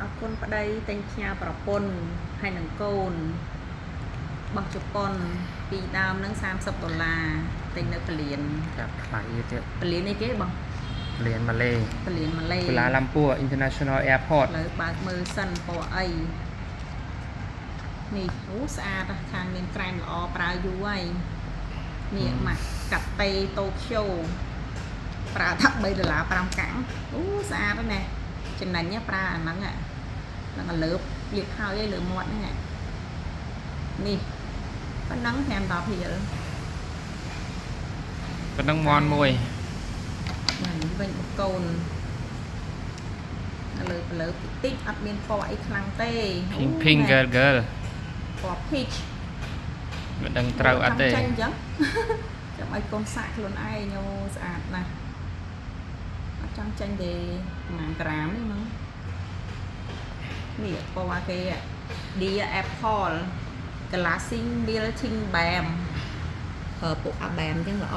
អរគុណប្តីតែងផ្ញើប្រពន្ធហើយនឹងកូនរបស់ជប៉ុនពីដើមនឹង$30តែងនៅពលានครับថ្លៃទៀតពលាននេះគេបងពលានម៉ាឡេពលានម៉ាឡេ Kuala Lumpur International Airport លើបើកមើលសិនពណ៌អីនេះអូស្អាតខាងមានក្រែមល្អប្រើយូរហើយនេះម៉ាក់កាត់តេតូក្យូប្រើថា$3.5កាំងអូស្អាតណាស់ចំណេញប្រើអាហ្នឹងហ្នឹងលើបលៀបហើយលើមាត់ហ្នឹងនេះប៉ុណ្ណឹង5-10រៀលប៉ុណ្ណឹងមន់មួយវិញបកូនលើតិចអត់មានពណ៌អីខ្លាំងទេ Pink girl ពណ៌ peach មិនដឹងត្រូវអត់ទេចាញ់អញ្ចឹងចាំឲ្យកូនសាក់ខ្លួនឯងញោស្អាតណាស់អត់ចង់ចាញ់ទេប្រហែលក្រាមនេះហ្នឹងនេះពណ៌គេ Dear Apple Glassing Melting Balm ពួកអាបែមអញ្ចឹងល្អ